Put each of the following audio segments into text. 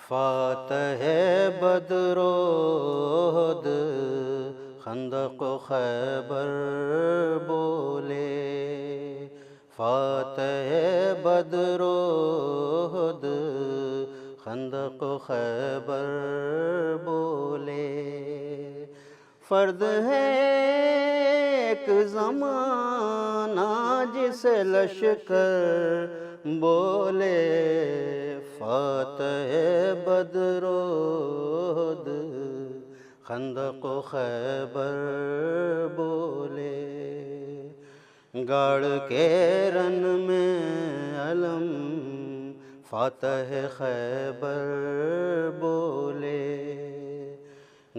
فاتح بدر احد خندق و خیبر بولے، فاتح بدر احد خندق و خیبر بولے، فرد ہے ایک زمانہ جسے لشکر بولے، فاتح بدر احد خندق و خیبر بولے، گاڑ کے رن میں علم فاتح خیبر بولے،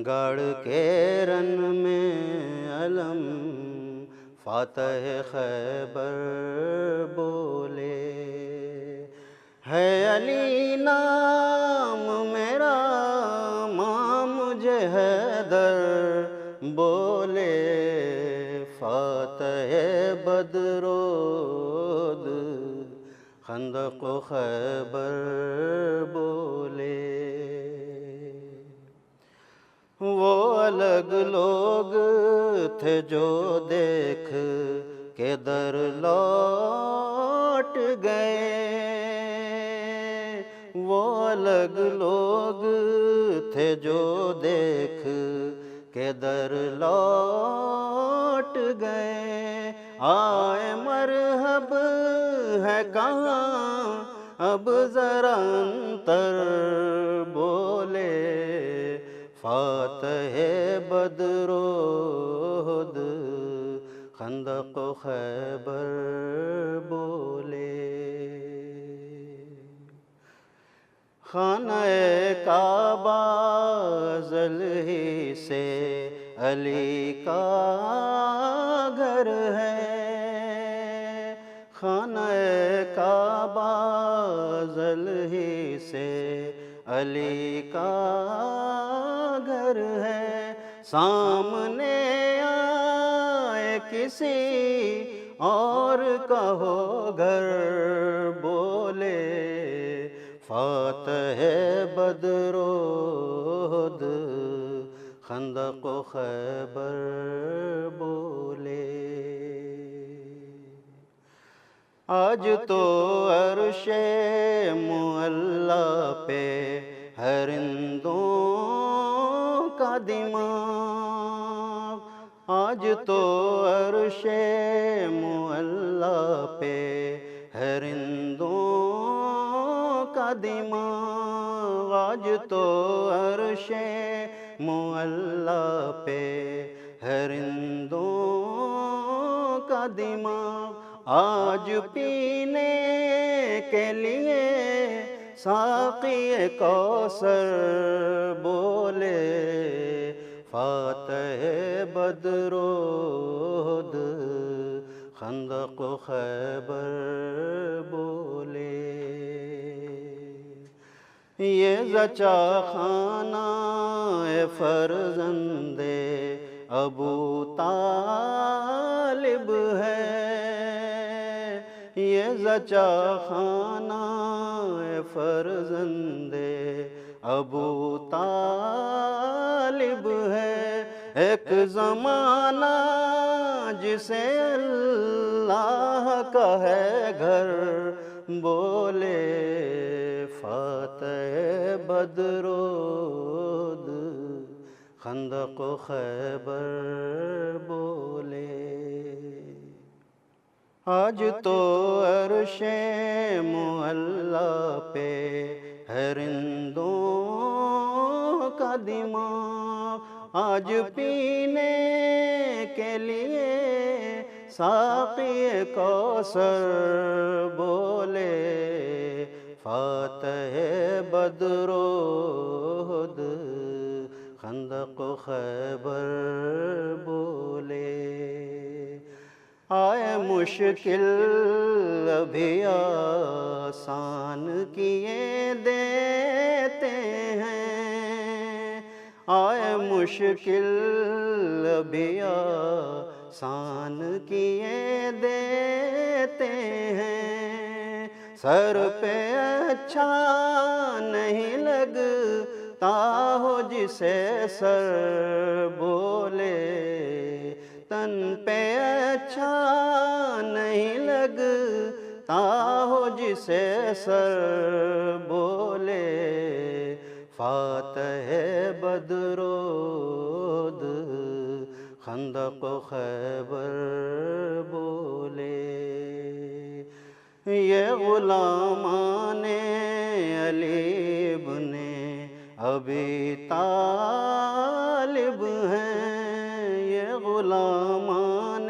گاڑ کے رن میں علم فاتح خیبر بولے، ہے علی نام میرا ماں مجھے حیدر بولے، فاتح بدر احد خندق و خیبر بولے، وہ الگ لوگ تھے جو دیکھ کے در لوٹ گئے، وہ الگ لوگ تھے جو دیکھ کے در لوٹ گئے، آئے مرحب ہے کہاں اب ذرا انتر بولے، فاتح بدر احد خندق و خیبر بولے، خانہ کعبہ ازل ہی سے علی کا گھر ہے، خانہ کعبہ ازل ہی سے علی کا گھر ہے، سامنے آئے کسی اور کا ہو گھر بولے، فاتح بدر احد خندق و خیبر بولے، آج تو عرش معلیٰ پہ ہے رندوں کا دماغ، آج تو عرش معلیٰ پہ ہے رندوں کا دماغ، آج تو عرش معلیٰ پہ ہے رندوں کا دماغ، آج پینے کے لیے ساقی کوثر بولے، فاتح بدر احد خندق و خیبر بولے، یہ زچا خانہ فرزند ابو طالب ہے، یہ زچا خانہ فرزند ابو طالب ہے، ایک زمانہ جسے اللہ کا ہے گھر بولے، فاتح بدر احد خندق و خیبر بولے، آج تو عرش معلیٰ پہ ہے رندوں کا دماغ، آج پینے کے لیے ساقی کوثر بولے، فاتح بدر احد خندق و خیبر بولے، آئے مشکل ابھی آسان کیے دیتے ہیں، آئے مشکل ابھی آسان کیے دیتے ہیں، سر پہ اچھا نہیں لگتا ہو جسے سر بولے، تن پہ اچھا نہیں لگتا ہو جسے سر بولے، فاتح بدرود خندق و خیبر بولے۔ یہ غلامان علی بن ابی طالب ہیں، یہ غلامان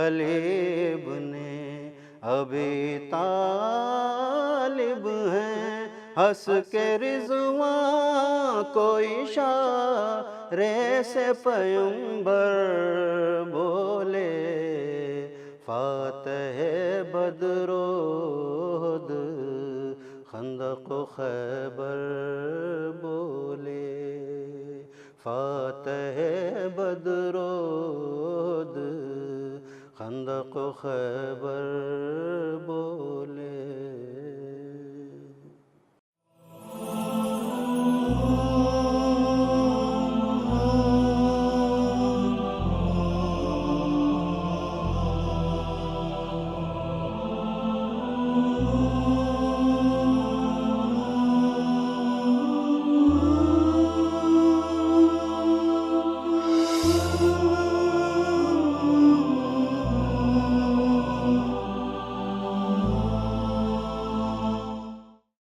علی بن ابی طالب ہیں، ہنس کے رضوان کو اشارے سے پیمبر بولے، فاتح بدرود خندق و خیبر بولے، فاتح بدرود خندق و خیبر بولے۔